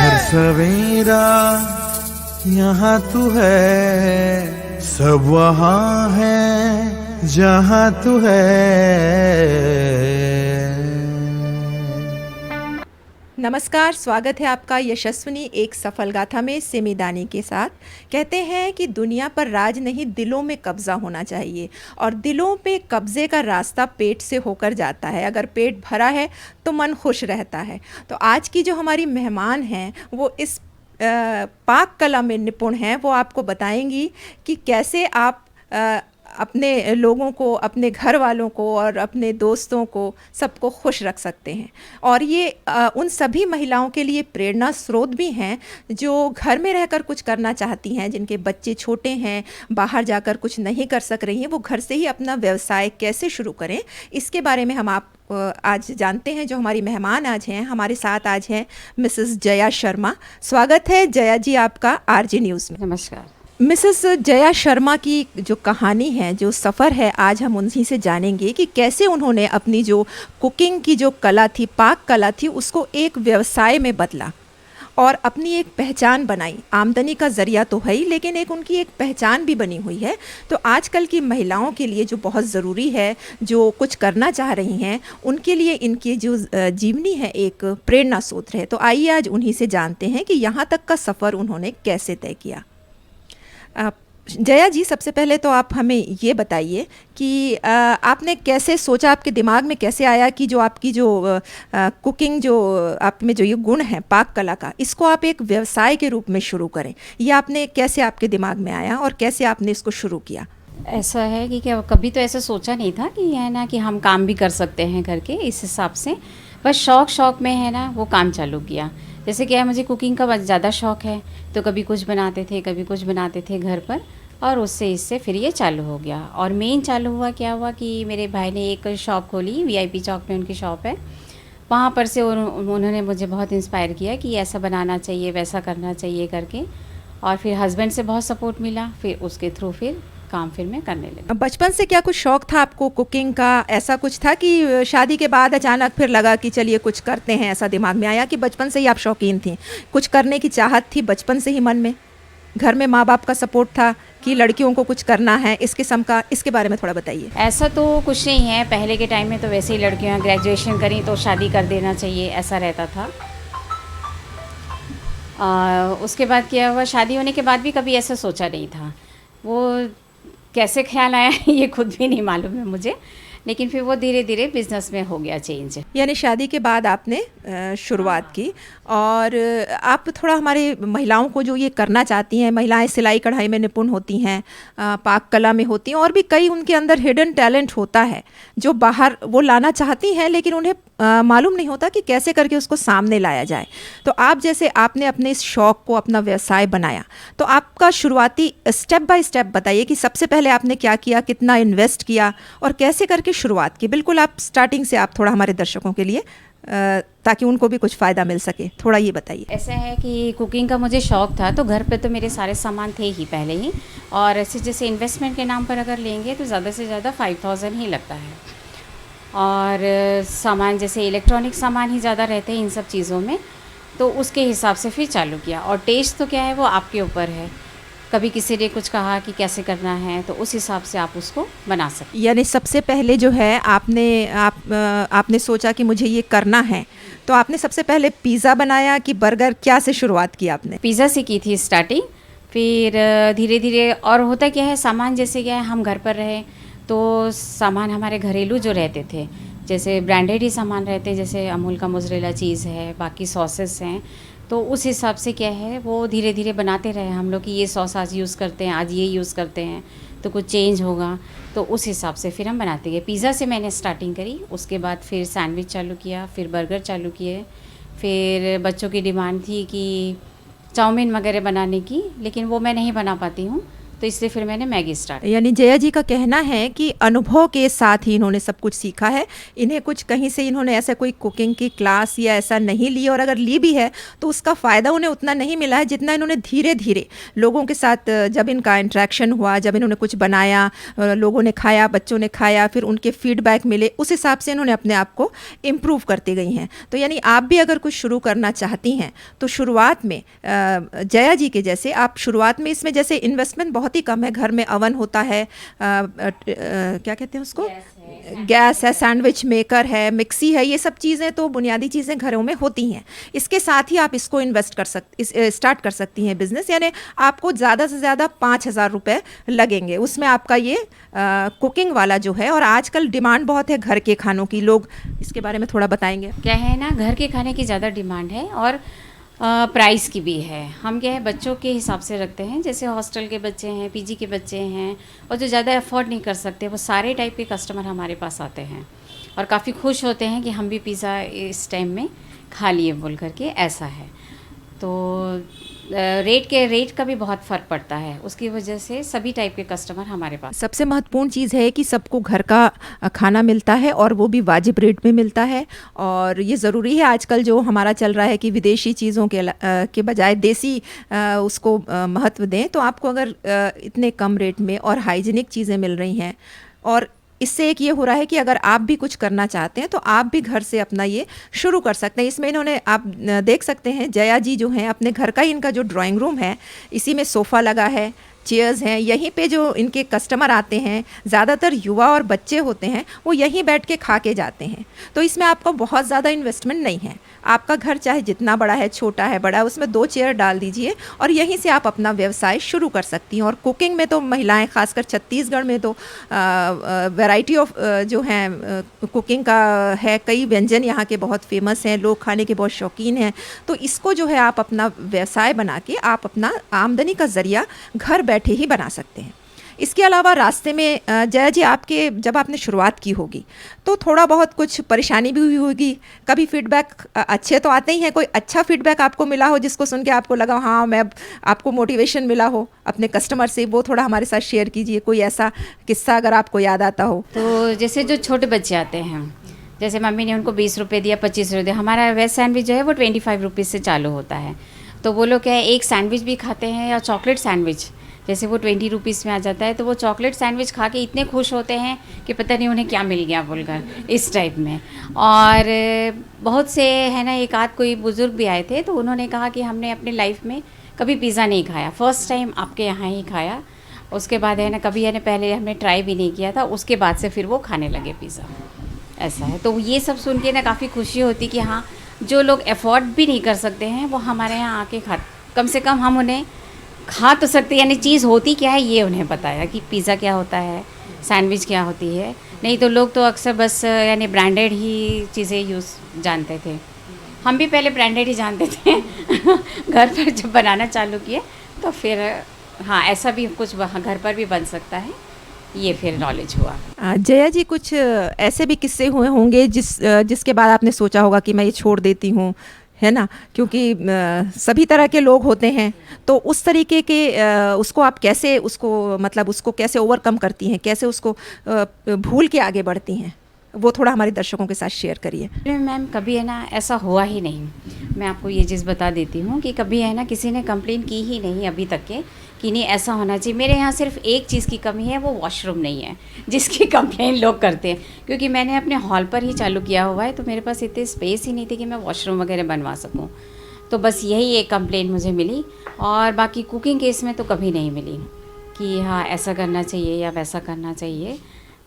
हर सवेरा यहाँ तू है, सब वहाँ है जहाँ तू है। नमस्कार, स्वागत है आपका यशस्विनी एक सफल गाथा में सिमी दानी के साथ। कहते हैं कि दुनिया पर राज नहीं, दिलों में कब्जा होना चाहिए, और दिलों पे कब्जे का रास्ता पेट से होकर जाता है। अगर पेट भरा है तो मन खुश रहता है। तो आज की जो हमारी मेहमान हैं वो इस पाक कला में निपुण हैं। वो आपको बताएंगी कि कैसे आप अपने लोगों को, अपने घर वालों को और अपने दोस्तों को, सबको खुश रख सकते हैं। और ये उन सभी महिलाओं के लिए प्रेरणा स्रोत भी हैं जो घर में रहकर कुछ करना चाहती हैं, जिनके बच्चे छोटे हैं, बाहर जाकर कुछ नहीं कर सक रही हैं। वो घर से ही अपना व्यवसाय कैसे शुरू करें, इसके बारे में हम आप आज जानते हैं। जो हमारी मेहमान आज हैं, हमारे साथ आज हैं मिसेस जया शर्मा। स्वागत है जया जी आपका आरजे न्यूज़ में। नमस्कार। मिसेस जया शर्मा की जो कहानी है, जो सफ़र है, आज हम उन्हीं से जानेंगे कि कैसे उन्होंने अपनी जो कुकिंग की जो कला थी, पाक कला थी, उसको एक व्यवसाय में बदला और अपनी एक पहचान बनाई। आमदनी का ज़रिया तो है ही, लेकिन एक उनकी एक पहचान भी बनी हुई है। तो आजकल की महिलाओं के लिए जो बहुत ज़रूरी है, जो कुछ करना चाह रही हैं, उनके लिए इनकी जो जीवनी है एक प्रेरणा स्रोत है। तो आइए आज उन्हीं से जानते हैं कि यहाँ तक का सफ़र उन्होंने कैसे तय किया। जया जी, सबसे पहले तो आप हमें ये बताइए कि आपने कैसे सोचा, आपके दिमाग में कैसे आया कि जो आपकी जो कुकिंग, जो आप में जो ये गुण है पाक कला का, इसको आप एक व्यवसाय के रूप में शुरू करें। ये आपने कैसे, आपके दिमाग में आया और कैसे आपने इसको शुरू किया? ऐसा है कि क्या कभी तो ऐसा सोचा नहीं था कि है ना कि हम काम भी कर सकते हैं करके, इस हिसाब से बस शौक में है ना वो काम चालू किया। जैसे क्या है, मुझे कुकिंग का ज़्यादा शौक़ है, तो कभी कुछ बनाते थे, कभी कुछ बनाते थे घर पर, और इससे फिर ये चालू हो गया। और मेन चालू हुआ क्या हुआ कि मेरे भाई ने एक शॉप खोली, वीआईपी चौक में उनकी शॉप है। वहाँ पर से उन्होंने मुझे बहुत इंस्पायर किया कि ऐसा बनाना चाहिए, वैसा करना चाहिए करके। और फिर हस्बैंड से बहुत सपोर्ट मिला, फिर उसके थ्रू फिर काम फिर मैं करने लगी। बचपन से क्या कुछ शौक था आपको कुकिंग का? ऐसा कुछ था कि शादी के बाद अचानक फिर लगा कि चलिए कुछ करते हैं, ऐसा दिमाग में आया, कि बचपन से ही आप शौकीन थी, कुछ करने की चाहत थी बचपन से ही मन में? घर में माँ बाप का सपोर्ट था कि लड़कियों को कुछ करना है इस किस्म का? इसके बारे में थोड़ा बताइए। ऐसा तो कुछ नहीं है, पहले के टाइम में तो वैसे ही लड़कियाँ ग्रेजुएशन करी तो शादी कर देना चाहिए, ऐसा रहता था। उसके बाद क्या हुआ, शादी होने के बाद भी कभी ऐसा सोचा नहीं था। वो कैसे ख्याल आया ये खुद भी नहीं मालूम है मुझे, लेकिन फिर वो धीरे धीरे बिजनेस में हो गया चेंज। यानी शादी के बाद आपने शुरुआत की। और आप थोड़ा हमारे महिलाओं को जो ये करना चाहती हैं, महिलाएं सिलाई कढ़ाई में निपुण होती हैं, पाक कला में होती हैं, और भी कई उनके अंदर हिडन टैलेंट होता है जो बाहर वो लाना चाहती हैं, लेकिन उन्हें मालूम नहीं होता कि कैसे करके उसको सामने लाया जाए। तो आप जैसे आपने अपने इस शौक़ को अपना व्यवसाय बनाया, तो आपका शुरुआती स्टेप बाय स्टेप बताइए कि सबसे पहले आपने क्या किया, कितना इन्वेस्ट किया और कैसे करके शुरुआत की। बिल्कुल आप स्टार्टिंग से आप थोड़ा हमारे दर्शकों के लिए, ताकि उनको भी कुछ फ़ायदा मिल सके, थोड़ा ये बताइए। ऐसा है कि कुकिंग का मुझे शौक़ था, तो घर पे तो मेरे सारे सामान थे ही पहले ही, और ऐसे जैसे इन्वेस्टमेंट के नाम पर अगर लेंगे तो ज़्यादा से ज़्यादा 5000 ही लगता है। और सामान जैसे इलेक्ट्रॉनिक सामान ही ज़्यादा रहते हैं इन सब चीज़ों में, तो उसके हिसाब से फिर चालू किया। और टेस्ट तो क्या है वो आपके ऊपर है, कभी किसी ने कुछ कहा कि कैसे करना है तो उस हिसाब से आप उसको बना सकते। यानी सबसे पहले जो है आपने सोचा कि मुझे ये करना है, तो आपने सबसे पहले पिज़्ज़ा बनाया कि बर्गर, क्या से शुरुआत की आपने? पिज़्ज़ा से की थी स्टार्टिंग, फिर धीरे धीरे। और होता क्या है, सामान जैसे क्या है, हम घर पर रहे तो सामान हमारे घरेलू जो रहते थे, जैसे ब्रांडेड ही सामान रहते हैं, जैसे अमूल का मोज़रेला चीज़ है, बाकी सॉसेस हैं, तो उस हिसाब से क्या है वो धीरे धीरे बनाते रहे हम लोग कि ये सॉस आज यूज़ करते हैं, आज ये यूज़ करते हैं, तो कुछ चेंज होगा, तो उस हिसाब से फिर हम बनाते गए। पिज़्ज़ा से मैंने स्टार्टिंग करी, उसके बाद फिर सैंडविच चालू किया, फिर बर्गर चालू किए, फिर बच्चों की डिमांड थी कि चाउमीन वगैरह बनाने की, लेकिन वो मैं नहीं बना पाती हूँ, तो इसलिए फिर मैंने मैगी स्टार्ट। यानी जया जी का कहना है कि अनुभव के साथ ही इन्होंने सब कुछ सीखा है। इन्हें कुछ कहीं से इन्होंने ऐसा कोई कुकिंग की क्लास या ऐसा नहीं ली, और अगर ली भी है तो उसका फ़ायदा उन्हें उतना नहीं मिला है जितना इन्होंने धीरे धीरे लोगों के साथ जब इनका इंटरेक्शन हुआ, जब इन्होंने कुछ बनाया, लोगों ने खाया, बच्चों ने खाया, फिर उनके फीडबैक मिले, उस हिसाब से इन्होंने अपने आप को इम्प्रूव करती गई हैं। तो यानी आप भी अगर कुछ शुरू करना चाहती हैं तो शुरुआत में जया जी के जैसे आप शुरुआत में इसमें जैसे इन्वेस्टमेंट बहुत ही कम है, घर में अवन होता है, क्या कहते हैं उसको, गैस है, सैंडविच मेकर है, मिक्सी है, ये सब चीज़ें तो बुनियादी चीज़ें घरों में होती हैं। इसके साथ ही आप इसको स्टार्ट कर सकती हैं बिजनेस। यानी आपको ज़्यादा से ज़्यादा 5,000 रुपये लगेंगे, उसमें आपका ये कुकिंग वाला जो है, और आजकल डिमांड बहुत है घर के खानों की, लोग इसके बारे में थोड़ा बताएंगे। क्या है ना, घर के खाने की ज़्यादा डिमांड है और प्राइस की भी है। हम क्या है बच्चों के हिसाब से रखते हैं, जैसे हॉस्टल के बच्चे हैं, पीजी के बच्चे हैं, और जो ज़्यादा अफोर्ड नहीं कर सकते, वो सारे टाइप के कस्टमर हमारे पास आते हैं और काफ़ी खुश होते हैं कि हम भी पिज़्ज़ा इस टाइम में खा लिए बोल करके, ऐसा है। तो रेट का भी बहुत फ़र्क पड़ता है, उसकी वजह से सभी टाइप के कस्टमर हमारे पास। सबसे महत्वपूर्ण चीज़ है कि सबको घर का खाना मिलता है और वो भी वाजिब रेट में मिलता है। और ये ज़रूरी है, आजकल जो हमारा चल रहा है कि विदेशी चीज़ों के बजाय देसी उसको महत्व दें, तो आपको अगर इतने कम रेट में और हाइजीनिक चीज़ें मिल रही हैं, और इससे एक ये हो रहा है कि अगर आप भी कुछ करना चाहते हैं तो आप भी घर से अपना ये शुरू कर सकते हैं। इसमें इन्होंने, आप देख सकते हैं जया जी जो हैं, अपने घर का ही इनका जो ड्राइंग रूम है, इसी में सोफ़ा लगा है, चेयर्स हैं, यहीं पे जो इनके कस्टमर आते हैं, ज़्यादातर युवा और बच्चे होते हैं, वो यहीं बैठ के खा के जाते हैं। तो इसमें आपको बहुत ज़्यादा इन्वेस्टमेंट नहीं है। आपका घर चाहे जितना बड़ा है, छोटा है, बड़ा है, उसमें 2 चेयर डाल दीजिए और यहीं से आप अपना व्यवसाय शुरू कर सकती हैं। और कुकिंग में तो महिलाएं, खासकर छत्तीसगढ़ में तो वैरायटी ऑफ जो हैं कुकिंग का है, कई व्यंजन यहाँ के बहुत फेमस हैं, लोग खाने के बहुत शौकीन हैं। तो इसको जो है आप अपना व्यवसाय बना के आप अपना आमदनी का ज़रिया घर बैठे ही बना सकते हैं। इसके अलावा रास्ते में जया जी, आपके जब आपने शुरुआत की होगी तो थोड़ा बहुत कुछ परेशानी भी हुई होगी, कभी फीडबैक अच्छे तो आते ही हैं, कोई अच्छा फीडबैक आपको मिला हो जिसको सुन के आपको लगा हाँ मैं, आपको मोटिवेशन मिला हो अपने कस्टमर से, वो थोड़ा हमारे साथ शेयर कीजिए, कोई ऐसा किस्सा अगर आपको याद आता हो। तो जैसे जो छोटे बच्चे आते हैं, जैसे मम्मी ने उनको 20 रुपये दिया, 25 रुपये दिया, हमारा वेज सैंडविच जो है वो 25 रुपीज़ से चालू होता है। तो वो लोग क्या है, एक सैंडविच भी खाते हैं, या चॉकलेट सैंडविच जैसे वो 20 रुपीज़ में आ जाता है, तो वो चॉकलेट सैंडविच खा के इतने खुश होते हैं कि पता नहीं उन्हें क्या मिल गया बोलकर, इस टाइप में। और बहुत से है ना, एक आध कोई बुज़ुर्ग भी आए थे, तो उन्होंने कहा कि हमने अपने लाइफ में कभी पिज़्ज़ा नहीं खाया, फ़र्स्ट टाइम आपके यहाँ ही खाया। उसके बाद है ना, कभी है ना पहले हमने ट्राई भी नहीं किया था, उसके बाद से फिर वो खाने लगे पिज़्ज़ा, ऐसा है। तो ये सब सुन के ना काफ़ी खुशी होती कि हाँ, जो लोग अफोर्ड भी नहीं कर सकते हैं वो हमारे यहाँ आके कम से कम हम उन्हें खा तो सकते, यानी चीज़ होती क्या है ये उन्हें बताया कि पिज़्ज़ा क्या होता है, सैंडविच क्या होती है। नहीं तो लोग तो अक्सर बस यानी ब्रांडेड ही चीज़ें यूज़ जानते थे, हम भी पहले ब्रांडेड ही जानते थे घर पर जब बनाना चालू किए तो फिर हाँ, ऐसा भी कुछ घर पर भी बन सकता है, ये फिर नॉलेज हुआ। जया जी, कुछ ऐसे भी किस्से हुए होंगे जिसके बाद आपने सोचा होगा कि मैं ये छोड़ देती हूँ, है ना, क्योंकि सभी तरह के लोग होते हैं, तो उस तरीके के उसको आप कैसे उसको कैसे ओवरकम करती हैं, कैसे उसको भूल के आगे बढ़ती हैं, वो थोड़ा हमारे दर्शकों के साथ शेयर करिए। मैम कभी है ना ऐसा हुआ ही नहीं, मैं आपको ये चीज़ बता देती हूँ कि कभी है ना किसी ने कंप्लेन की ही नहीं अभी तक के कि नहीं ऐसा होना चाहिए। मेरे यहाँ सिर्फ एक चीज़ की कमी है, वो वॉशरूम नहीं है, जिसकी कंप्लेन लोग करते हैं, क्योंकि मैंने अपने हॉल पर ही चालू किया हुआ है, तो मेरे पास इतनी स्पेस ही नहीं थी कि मैं वॉशरूम वगैरह बनवा सकूँ। तो बस यही एक कंप्लेन मुझे मिली, और बाकी कुकिंग केस में तो कभी नहीं मिली कि हाँ ऐसा करना चाहिए या वैसा करना चाहिए।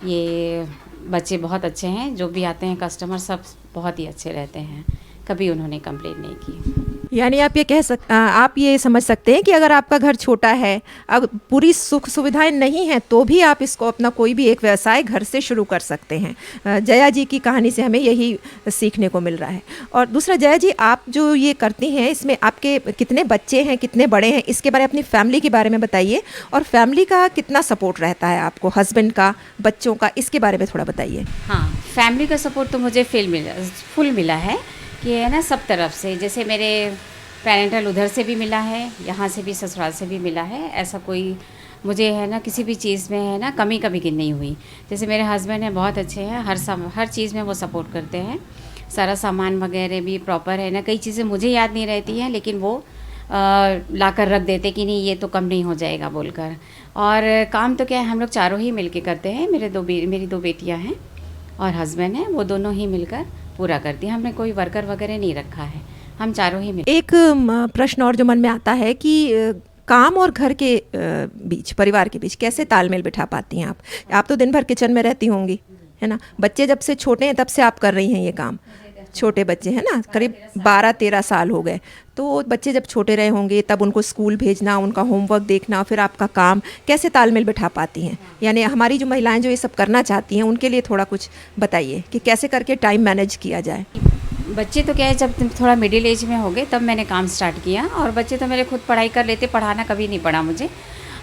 ये बच्चे बहुत अच्छे हैं, जो भी आते हैं कस्टमर सब बहुत ही अच्छे रहते हैं, कभी उन्होंने कंप्लेंट नहीं की। यानी आप ये समझ सकते हैं कि अगर आपका घर छोटा है, अब पूरी सुख सुविधाएं नहीं हैं, तो भी आप इसको अपना कोई भी एक व्यवसाय घर से शुरू कर सकते हैं। जया जी की कहानी से हमें यही सीखने को मिल रहा है। और दूसरा, जया जी आप जो ये करती हैं, इसमें आपके कितने बच्चे हैं, कितने बड़े हैं, इसके बारे में, अपनी फैमिली के बारे में बताइए, और फैमिली का कितना सपोर्ट रहता है आपको, हस्बैंड का, बच्चों का, इसके बारे में थोड़ा बताइए। हाँ, फैमिली का सपोर्ट तो मुझे फुल मिला है कि है ना, सब तरफ से, जैसे मेरे पेरेंटल उधर से भी मिला है, यहाँ से भी, ससुराल से भी मिला है, ऐसा कोई मुझे है ना किसी भी चीज़ में है ना कमी कभी की नहीं हुई। जैसे मेरे हस्बैंड हैं बहुत अच्छे हैं, हर चीज़ में वो सपोर्ट करते हैं। सारा सामान वगैरह भी प्रॉपर है ना, कई चीज़ें मुझे याद नहीं रहती हैं लेकिन वो ला कर रख देते कि नहीं ये तो कम नहीं हो जाएगा बोलकर। और काम तो क्या है, हम लोग चारों ही मिलके करते हैं। मेरी 2 बेटियां हैं और हस्बैंड हैं, वो दोनों ही मिलकर पूरा करती हैं। हमने कोई वर्कर वगैरह नहीं रखा है, हम चारों ही मिल। एक प्रश्न और जो मन में आता है कि काम और घर के बीच, परिवार के बीच कैसे तालमेल बिठा पाती हैं आप तो दिन भर किचन में रहती होंगी, है ना? बच्चे जब से छोटे हैं तब से आप कर रही हैं ये काम। छोटे बच्चे हैं ना, करीब 12-13 साल हो गए, तो बच्चे जब छोटे रहे होंगे तब उनको स्कूल भेजना, उनका होमवर्क देखना, फिर आपका काम, कैसे तालमेल बिठा पाती हैं? यानी हमारी जो महिलाएं जो ये सब करना चाहती हैं उनके लिए थोड़ा कुछ बताइए कि कैसे करके टाइम मैनेज किया जाए। बच्चे तो क्या है, जब थोड़ा मिडिल एज में हो गए तब मैंने काम स्टार्ट किया, और बच्चे तो मेरे खुद पढ़ाई कर लेते, पढ़ाना कभी नहीं पड़ा मुझे।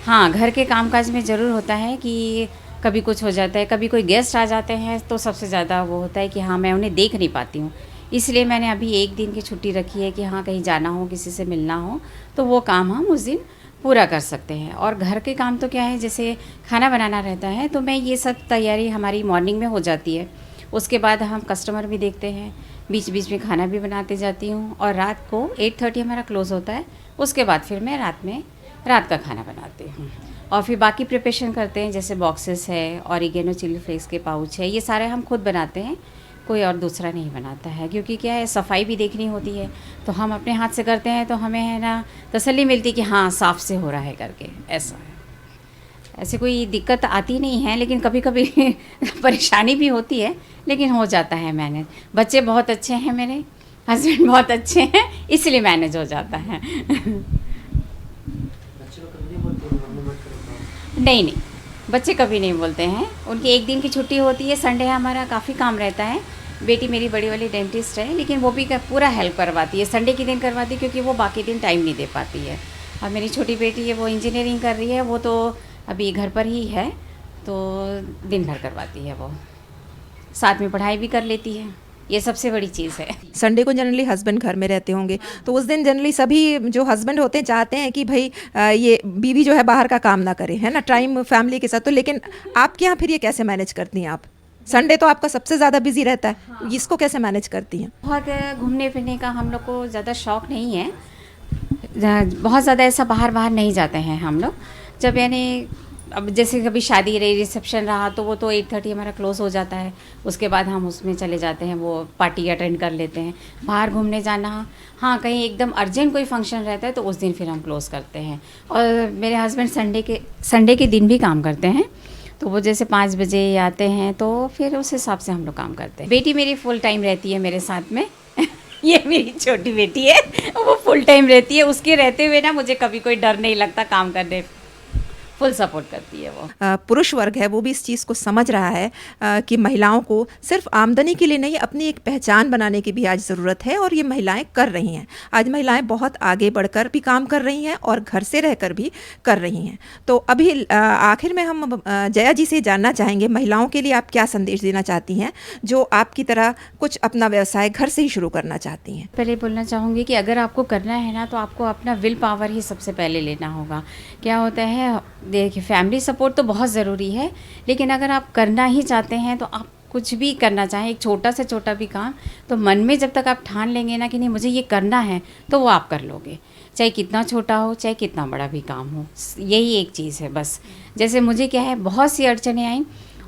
हाँ, घर के कामकाज में ज़रूर होता है कि कभी कुछ हो जाता है, कभी कोई गेस्ट आ जाते हैं तो सबसे ज़्यादा वो होता है कि हाँ मैं उन्हें देख नहीं पाती हूँ। इसलिए मैंने अभी 1 दिन की छुट्टी रखी है कि हाँ कहीं जाना हो, किसी से मिलना हो तो वो काम हम उस दिन पूरा कर सकते हैं। और घर के काम तो क्या है, जैसे खाना बनाना रहता है तो मैं ये सब तैयारी हमारी मॉर्निंग में हो जाती है। उसके बाद हम कस्टमर भी देखते हैं, बीच बीच में खाना भी बनाते जाती हूँ, और रात को 8:30 हमारा क्लोज़ होता है। उसके बाद फिर मैं रात का खाना बनाती हूँ, और फिर बाकी प्रिपरेशन करते हैं, जैसे बॉक्सेस है, ऑरिगेनो चिली फ्लेक्स के पाउच है, ये सारे हम खुद बनाते हैं, कोई और दूसरा नहीं बनाता है। क्योंकि क्या है, सफाई भी देखनी होती है, तो हम अपने हाथ से करते हैं तो हमें है ना तसल्ली मिलती कि हाँ साफ़ से हो रहा है करके। ऐसा है, ऐसे कोई दिक्कत आती नहीं है, लेकिन कभी कभी परेशानी भी होती है, लेकिन हो जाता है मैनेज। बच्चे बहुत अच्छे हैं, मेरे हस्बैंड बहुत अच्छे हैं, इसलिए मैनेज हो जाता है। नहीं, बच्चे कभी नहीं बोलते हैं। उनकी 1 दिन की छुट्टी होती है, संडे हमारा काफ़ी काम रहता है। बेटी मेरी बड़ी वाली डेंटिस्ट है, लेकिन वो भी पूरा हेल्प करवाती है, संडे के दिन करवाती है क्योंकि वो बाकी दिन टाइम नहीं दे पाती है। और मेरी छोटी बेटी है, वो इंजीनियरिंग कर रही है, वो तो अभी घर पर ही है, तो दिन भर करवाती है, वो साथ में पढ़ाई भी कर लेती है। ये सबसे बड़ी चीज़ है। संडे को जनरली हस्बैंड घर में रहते होंगे, तो उस दिन जनरली सभी जो हस्बैंड होते हैं चाहते हैं कि भाई ये बीवी जो है बाहर का काम ना करे, है ना, टाइम फैमिली के साथ। तो लेकिन आपके यहाँ फिर ये कैसे मैनेज करती हैं आप? संडे तो आपका सबसे ज़्यादा बिजी रहता है, हाँ। इसको कैसे मैनेज करती हैं? बहुत घूमने फिरने का हम लोग को ज़्यादा शौक़ नहीं है, बहुत ज़्यादा ऐसा बाहर नहीं जाते हैं हम लोग। जब यानी अब जैसे कभी शादी रही, रिसेप्शन रहा, तो वो तो 8:30 हमारा क्लोज़ हो जाता है। उसके बाद हम उसमें चले जाते हैं, वो पार्टी अटेंड कर लेते हैं। बाहर घूमने जाना, हाँ कहीं एकदम अर्जेंट कोई फंक्शन रहता है तो उस दिन फिर हम क्लोज़ करते हैं। और मेरे हस्बैंड संडे के दिन भी काम करते हैं, तो वो जैसे 5 बजे आते हैं, तो फिर उस हिसाब से हम लोग काम करते हैं। बेटी मेरी फुल टाइम रहती है मेरे साथ में। ये मेरी छोटी बेटी है, वो फुल टाइम रहती है। उसके रहते हुए ना मुझे कभी कोई डर नहीं लगता काम करने, फुल सपोर्ट करती है वो। पुरुष वर्ग है वो भी इस चीज़ को समझ रहा है कि महिलाओं को सिर्फ आमदनी के लिए नहीं, अपनी एक पहचान बनाने की भी आज ज़रूरत है, और ये महिलाएं कर रही हैं। आज महिलाएं बहुत आगे बढ़कर भी काम कर रही हैं और घर से रहकर भी कर रही हैं। तो अभी आखिर में हम जया जी से जानना चाहेंगे, महिलाओं के लिए आप क्या संदेश देना चाहती हैं जो आपकी तरह कुछ अपना व्यवसाय घर से ही शुरू करना चाहती हैं? पहले बोलना चाहूँगी कि अगर आपको करना है ना, तो आपको अपना विल पावर ही सबसे पहले लेना होगा। क्या होता है, देखिए फैमिली सपोर्ट तो बहुत ज़रूरी है, लेकिन अगर आप करना ही चाहते हैं तो आप कुछ भी करना चाहें, एक छोटा से छोटा भी काम, तो मन में जब तक आप ठान लेंगे ना कि नहीं मुझे ये करना है, तो वो आप कर लोगे, चाहे कितना छोटा हो चाहे कितना बड़ा भी काम हो। यही एक चीज़ है बस। जैसे मुझे क्या है, बहुत सी अड़चनें आई,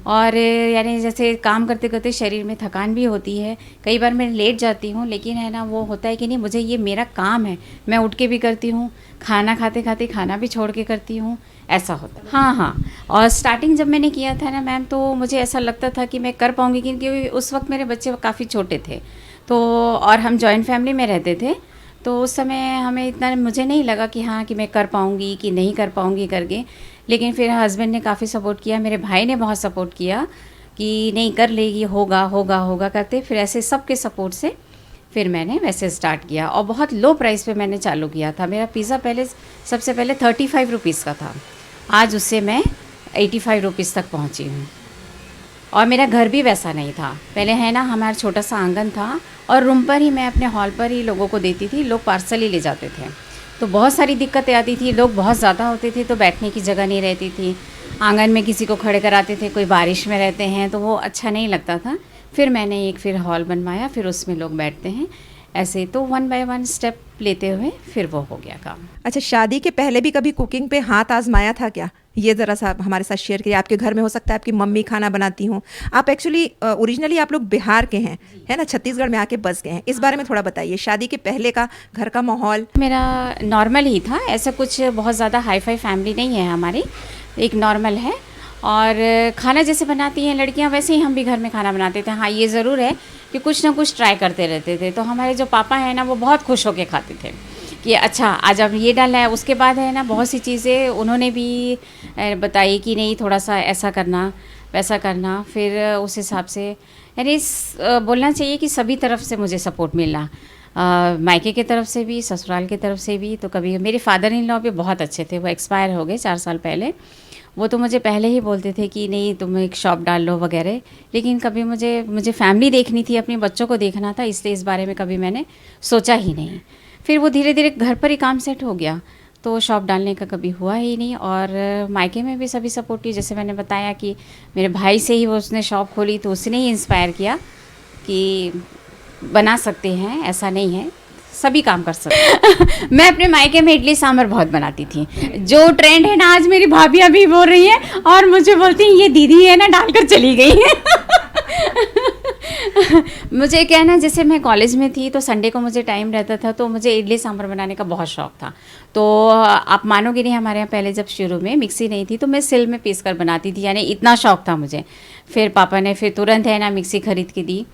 और यानी जैसे काम करते करते शरीर में थकान भी होती है, कई बार मैं लेट जाती हूँ, लेकिन है ना वो होता है कि नहीं मुझे ये मेरा काम है, मैं उठ के भी करती हूँ, खाना खाते खाते खाना भी छोड़ के करती हूँ, ऐसा होता है। हाँ, और स्टार्टिंग जब मैंने किया था ना मैम, तो मुझे ऐसा लगता था कि मैं कर पाऊँगी, क्योंकि उस वक्त मेरे बच्चे काफ़ी छोटे थे, तो और हम जॉइंट फैमिली में रहते थे, तो उस समय हमें इतना मुझे नहीं लगा कि हाँ कि मैं कर पाऊँगी कि नहीं कर पाऊँगी करके। लेकिन फिर हस्बैंड ने काफ़ी सपोर्ट किया, मेरे भाई ने बहुत सपोर्ट किया कि नहीं कर लेगी, होगा होगा होगा करते। फिर ऐसे सबके सपोर्ट से फिर मैंने वैसे स्टार्ट किया, और बहुत लो प्राइस पे मैंने चालू किया था। मेरा पिज़्ज़ा पहले सबसे पहले 35 रुपीज़ का था, आज उससे मैं 85 रुपीज़ तक पहुँची हूँ। और मेरा घर भी वैसा नहीं था, पहले है ना हमारा छोटा सा आंगन था, और रूम पर ही मैं अपने हॉल पर ही लोगों को देती थी, लोग पार्सल ही ले जाते थे, तो बहुत सारी दिक्कतें आती थी, लोग बहुत ज़्यादा होते थे तो बैठने की जगह नहीं रहती थी, आंगन में किसी को खड़े कराते थे, कोई बारिश में रहते हैं तो वो अच्छा नहीं लगता था। फिर मैंने एक फिर हॉल बनवाया, फिर उसमें लोग बैठते हैं, ऐसे तो 1 बाय 1 स्टेप लेते हुए फिर वो हो गया काम। अच्छा, शादी के पहले भी कभी कुकिंग पे हाथ आजमाया था क्या? ये ज़रा सा हमारे साथ शेयर करिए। आपके घर में हो सकता है आपकी मम्मी खाना बनाती हों, आप एक्चुअली ओरिजिनली आप लोग बिहार के हैं, है ना, छत्तीसगढ़ में आके बस गए हैं, इस बारे में थोड़ा बताइए, शादी के पहले का घर का माहौल। मेरा नॉर्मल ही था, ऐसा कुछ बहुत ज़्यादा हाई फाई फैमिली नहीं है हमारी, एक नॉर्मल है। और खाना जैसे बनाती हैं लड़कियां वैसे ही हम भी घर में खाना बनाते थे। हाँ, ये ज़रूर है कि कुछ ना कुछ ट्राई करते रहते थे। तो हमारे जो पापा हैं ना वो बहुत खुश होके खाते थे कि अच्छा आज अब ये डालना है। उसके बाद है ना बहुत सी चीज़ें उन्होंने भी बताई कि नहीं थोड़ा सा ऐसा करना वैसा करना। फिर उस हिसाब से यानी बोलना चाहिए कि सभी तरफ से मुझे सपोर्ट मिला, मायके की तरफ से भी, ससुराल की तरफ से भी। तो कभी मेरे फादर इन लॉ भी बहुत अच्छे थे, वो एक्सपायर हो गए 4 साल पहले। वो तो मुझे पहले ही बोलते थे कि नहीं तुम एक शॉप डाल लो वगैरह, लेकिन कभी मुझे फैमिली देखनी थी, अपने बच्चों को देखना था, इसलिए इस बारे में कभी मैंने सोचा ही नहीं। फिर वो धीरे धीरे घर पर ही काम सेट हो गया, तो शॉप डालने का कभी हुआ ही नहीं। और मायके में भी सभी सपोर्टिव, जैसे मैंने बताया कि मेरे भाई से ही वो उसने शॉप खोली, तो उसने ही इंस्पायर किया कि बना सकते हैं, ऐसा नहीं है, सभी काम कर सकते हैं। मैं अपने मायके में इडली सांभर बहुत बनाती थी, जो ट्रेंड है ना आज मेरी भाभियाँ भी बोल रही हैं और मुझे बोलती हैं ये दीदी है ना डालकर चली गई है। मुझे क्या है ना, जैसे मैं कॉलेज में थी तो संडे को मुझे टाइम रहता था, तो मुझे इडली सांभर बनाने का बहुत शौक था। तो आप मानोगे नहीं, हमारे यहाँ पहले जब शुरू में मिक्सी नहीं थी तो मैं सिल में पीस कर बनाती थी, यानी इतना शौक था मुझे। फिर पापा ने फिर तुरंत है ना मिक्सी खरीद के दी,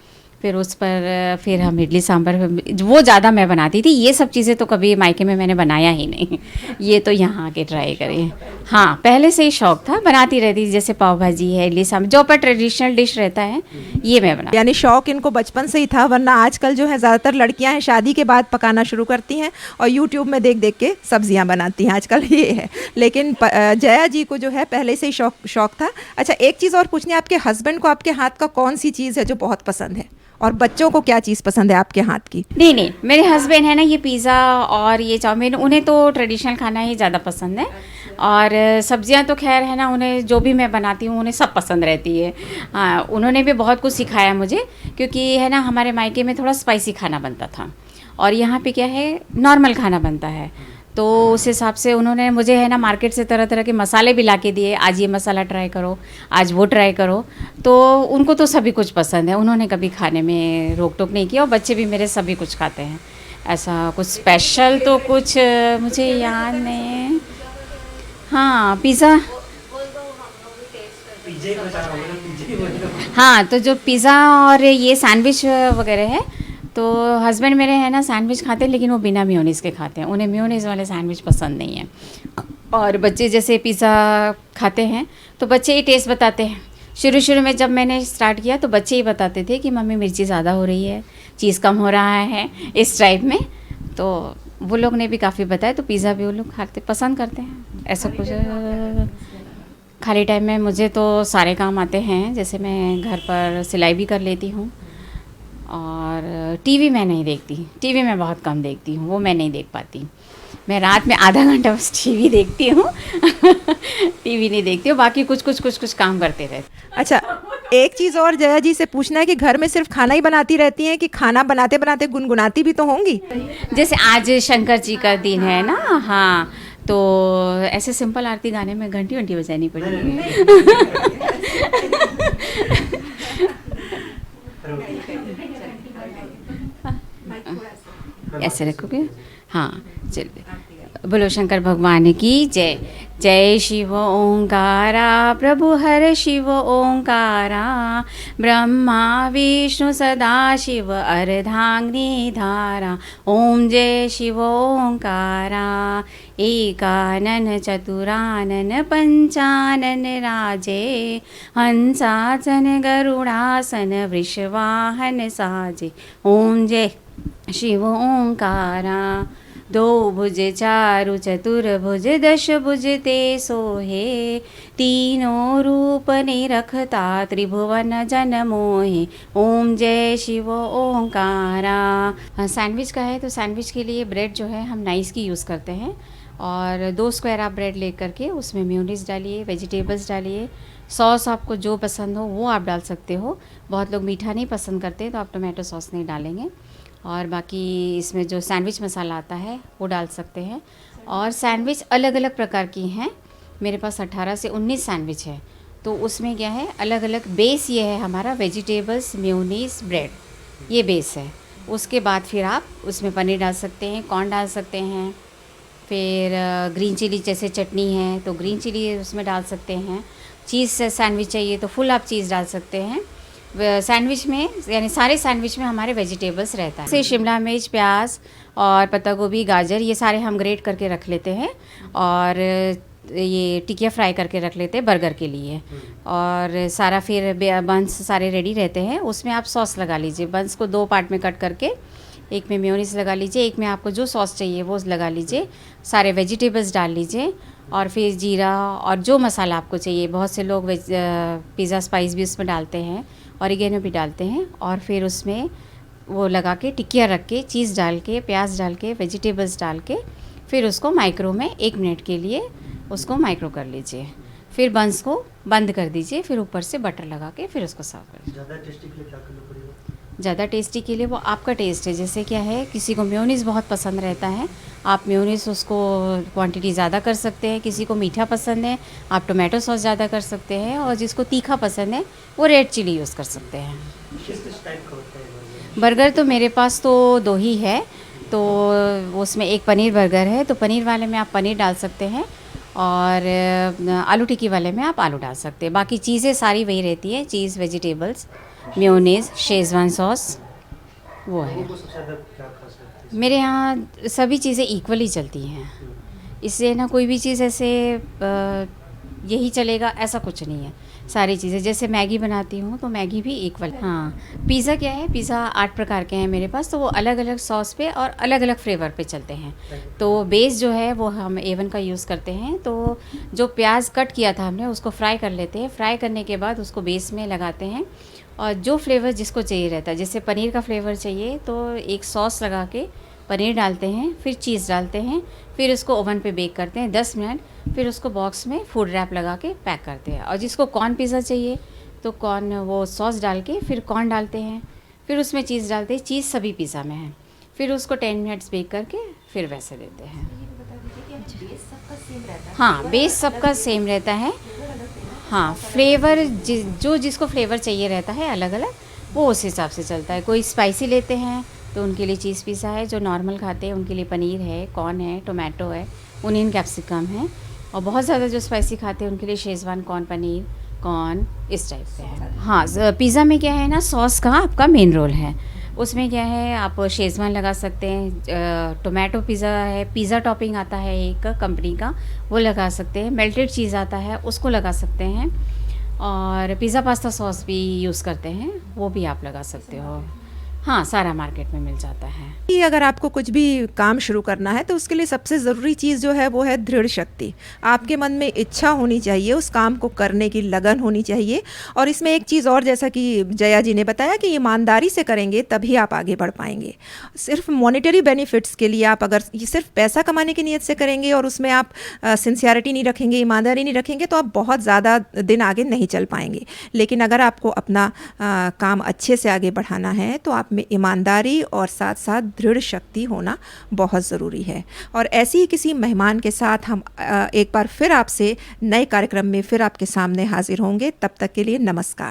फिर उस पर फिर हम इडली सांभर वो ज़्यादा मैं बनाती थी। ये सब चीज़ें तो कभी मायके में मैंने बनाया ही नहीं, ये तो यहाँ आके ट्राई करी। हाँ, पहले से ही शौक था, बनाती रहती थी, जैसे पाव भाजी है, इडली सांभर, जो पर ट्रेडिशनल डिश रहता है ये मैं बना। यानी शौक इनको बचपन से ही था, वरना आजकल जो है ज़्यादातर लड़कियां हैं शादी के बाद पकाना शुरू करती हैं और यूट्यूब में देख देख के सब्जियां बनाती हैं, आजकल ये है। लेकिन जया जी को जो है पहले से ही शौक था। अच्छा, एक चीज़ और पूछनी है, आपके हस्बैंड को आपके हाथ का कौन सी चीज़ है जो बहुत पसंद है, और बच्चों को क्या चीज़ पसंद है आपके हाथ की? नहीं, मेरे हस्बैंड है ना ये पिज़्ज़ा और ये चाउमीन, उन्हें तो ट्रेडिशनल खाना ही ज़्यादा पसंद है। और सब्जियां तो खैर है ना, उन्हें जो भी मैं बनाती हूँ उन्हें सब पसंद रहती है। उन्होंने भी बहुत कुछ सिखाया मुझे, क्योंकि है ना हमारे मायके में थोड़ा स्पाइसी खाना बनता था और यहाँ पे क्या है नॉर्मल खाना बनता है। तो उस हिसाब से उन्होंने मुझे है ना मार्केट से तरह तरह के मसाले भी ला के दिए, आज ये मसाला ट्राई करो, आज वो ट्राई करो। तो उनको तो सभी कुछ पसंद है, उन्होंने कभी खाने में रोक टोक नहीं किया और बच्चे भी मेरे सभी कुछ खाते हैं। ऐसा कुछ स्पेशल तो कुछ मुझे याद नहीं है। हाँ, पिज़्ज़ा, हाँ, तो जो पिज़्ज़ा और ये सैंडविच वगैरह है, तो हस्बैंड मेरे हैं ना सैंडविच खाते हैं, लेकिन वो बिना मेयोनीज़ के खाते हैं, उन्हें मेयोनीज़ वाले सैंडविच पसंद नहीं है। और बच्चे जैसे पिज़्ज़ा खाते हैं तो बच्चे ही टेस्ट बताते हैं। शुरू में जब मैंने स्टार्ट किया तो बच्चे ही बताते थे कि मम्मी मिर्ची ज़्यादा हो रही है, चीज़ कम हो रहा है, इस टाइप में। तो वो लोग ने भी काफ़ी बताया, तो पिज़्ज़ा भी वो लोग खाते पसंद करते हैं। ऐसा कुछ खाली टाइम में मुझे तो सारे काम आते हैं, जैसे मैं घर पर सिलाई भी कर लेती हूँ। और टीवी मैं नहीं देखती, टीवी मैं बहुत कम देखती हूँ, वो मैं नहीं देख पाती। मैं रात में आधा घंटा बस टीवी देखती हूँ। टीवी नहीं देखती हूँ, बाकी कुछ काम करते रहते। अच्छा, एक चीज़ और जया जी से पूछना है कि घर में सिर्फ खाना ही बनाती रहती हैं कि खाना बनाते बनाते गुनगुनाती भी तो होंगी? जैसे आज शंकर जी का दिन है ना, हाँ, तो ऐसे सिंपल आरती गाने में घंटी वंटी बजानी पड़ेगी। ऐसे रखोगे? हाँ, चलिए। बोलो शंकर भगवान की जय। जय शिव ओंकारा प्रभु हर शिव ओंकारा, ब्रह्मा विष्णु सदा शिव अर्धांगिनी धारा। ओम जय शिव ओंकारा, एकानन चतुरानन पंचानन राजे, हंसासन गरुड़ासन वृषवाहन साजे। ओम जय शिव ओंकारा। दो भुज चारु चतुर्भुज दश भुज ते सोहे, तीनों रूप निरखता त्रिभुवन जन मोहे, ओम जय शिव ओंकारा। सैंडविच का है तो सैंडविच के लिए ब्रेड जो है हम नाइस की यूज़ करते हैं, और 2 स्क्वायर आप ब्रेड लेकर के उसमें मेयोनीज डालिए, वेजिटेबल्स डालिए, सॉस आपको जो पसंद हो वो आप डाल सकते हो। बहुत लोग मीठा नहीं पसंद करते तो आप टोमेटो सॉस नहीं डालेंगे, और बाकी इसमें जो सैंडविच मसाला आता है वो डाल सकते हैं। और सैंडविच अलग अलग प्रकार की हैं, मेरे पास 18 से 19 सैंडविच है, तो उसमें क्या है अलग अलग बेस ये है हमारा, वेजिटेबल्स, मेयोनीज, ब्रेड, ये बेस है। उसके बाद फिर आप उसमें पनीर डाल सकते हैं, कॉर्न डाल सकते हैं, फिर ग्रीन चिली जैसे चटनी है तो ग्रीन चिली उसमें डाल सकते हैं। चीज़ से सैंडविच चाहिए तो फुल आप चीज़ डाल सकते हैं। सैंडविच में यानी सारे सैंडविच में हमारे वेजिटेबल्स रहता है, जैसे शिमला मिर्च, प्याज और पत्ता गोभी, गाजर, ये सारे हम ग्रेट करके रख लेते हैं, और ये टिकिया फ्राई करके रख लेते हैं बर्गर के लिए। और सारा फिर बंस सारे रेडी रहते हैं, उसमें आप सॉस लगा लीजिए। बंस को 2 पार्ट में कट करके एक में मेयोनीज लगा लीजिए, एक में आपको जो सॉस चाहिए वो लगा लीजिए, सारे वेजिटेबल्स डाल लीजिए, और फिर जीरा और जो मसाला आपको चाहिए। बहुत से लोग पिज़्ज़ा स्पाइस भी उसमें डालते हैं, ऑरिगेनो भी डालते हैं, और फिर उसमें वो लगा के टिकिया रख के, चीज़ डाल के, प्याज डाल के, वेजिटेबल्स डाल के, फिर उसको माइक्रो में 1 मिनट के लिए उसको माइक्रो कर लीजिए। फिर बंस को बंद कर दीजिए, फिर ऊपर से बटर लगा के फिर उसको सर्व कर लीजिए। ज़्यादा टेस्टी के लिए वो आपका टेस्ट है, जैसे क्या है किसी को मेयोनीज़ बहुत पसंद रहता है, आप मेयोनीज़ उसको क्वांटिटी ज़्यादा कर सकते हैं। किसी को मीठा पसंद है, आप टोमेटो सॉस ज़्यादा कर सकते हैं, और जिसको तीखा पसंद है वो रेड चिली यूज़ कर सकते हैं। बर्गर तो मेरे पास तो 2 ही है, तो उसमें एक पनीर बर्गर है, तो पनीर वाले में आप पनीर डाल सकते हैं, और आलू टिक्की वाले में आप आलू डाल सकते हैं। बाकी चीज़ें सारी वही रहती है, चीज़, वेजिटेबल्स, मेयोनीज, शेज़वान सॉस, वो है। मेरे यहाँ सभी चीज़ें इक्वली चलती हैं, इससे ना कोई भी चीज़ ऐसे यही चलेगा ऐसा कुछ नहीं है। सारी चीज़ें, जैसे मैगी बनाती हूँ तो मैगी भी इक्वल। हाँ, पिज़्ज़ा क्या है, पिज़्ज़ा 8 प्रकार के हैं मेरे पास, तो वो अलग अलग सॉस पे और अलग अलग फ्लेवर पे चलते हैं। तो बेस जो है वो हम A1 का यूज़ करते हैं। तो जो प्याज कट किया था हमने उसको फ्राई कर लेते हैं, फ्राई करने के बाद उसको बेस में लगाते हैं, और जो फ्लेवर जिसको चाहिए रहता है, जैसे पनीर का फ्लेवर चाहिए तो एक सॉस लगा के पनीर डालते हैं, फिर चीज़ डालते हैं, फिर उसको ओवन पे बेक करते हैं 10 मिनट, फिर उसको बॉक्स में फूड रैप लगा के पैक करते हैं। और जिसको कॉर्न पिज़्ज़ा चाहिए तो कॉर्न वो सॉस डाल के फिर कॉर्न डालते हैं, फिर उसमें चीज़ डालते हैं, चीज़ सभी पिज़्ज़ा में है, फिर उसको 10 मिनट्स बेक करके फिर वैसे देते हैं। हाँ, बेस सबका सेम रहता है। हाँ, फ्लेवर जो जिसको फ्लेवर चाहिए रहता है अलग अलग, वो उस हिसाब से चलता है। कोई स्पाइसी लेते हैं तो उनके लिए चीज़ पिज़्ज़ा है, जो नॉर्मल खाते हैं उनके लिए पनीर है, कॉर्न है, टोमेटो है, ओनियन कैप्सिकम है, और बहुत ज़्यादा जो स्पाइसी खाते हैं उनके लिए शेज़वान कॉर्न पनीर, कॉर्न, इस टाइप से है। हाँ, पिज़्ज़ा में क्या है ना, सॉस का आपका मेन रोल है। उसमें क्या है, आप शेज़वान लगा सकते हैं, टोमेटो पिज़्ज़ा है, पिज़्ज़ा टॉपिंग आता है एक कंपनी का, वो लगा सकते हैं, मेल्टेड चीज़ आता है उसको लगा सकते हैं, और पिज़्ज़ा पास्ता सॉस भी यूज़ करते हैं, वो भी आप लगा सकते हो। हाँ, सारा मार्केट में मिल जाता है। कि अगर आपको कुछ भी काम शुरू करना है तो उसके लिए सबसे ज़रूरी चीज़ जो है वो है दृढ़ शक्ति। आपके मन में इच्छा होनी चाहिए, उस काम को करने की लगन होनी चाहिए। और इसमें एक चीज़ और, जैसा कि जया जी ने बताया कि ईमानदारी से करेंगे तभी आप आगे बढ़ पाएंगे। सिर्फ मॉनेटरी बेनिफिट्स के लिए आप अगर ये सिर्फ पैसा कमाने की नीयत से करेंगे और उसमें आप सिंसियरिटी नहीं रखेंगे, ईमानदारी नहीं रखेंगे, तो आप बहुत ज़्यादा दिन आगे नहीं चल पाएंगे। लेकिन अगर आपको अपना काम अच्छे से आगे बढ़ाना है तो आप में ईमानदारी और साथ साथ दृढ़ शक्ति होना बहुत ज़रूरी है। और ऐसे ही किसी मेहमान के साथ हम एक बार फिर आपसे नए कार्यक्रम में फिर आपके सामने हाजिर होंगे। तब तक के लिए नमस्कार।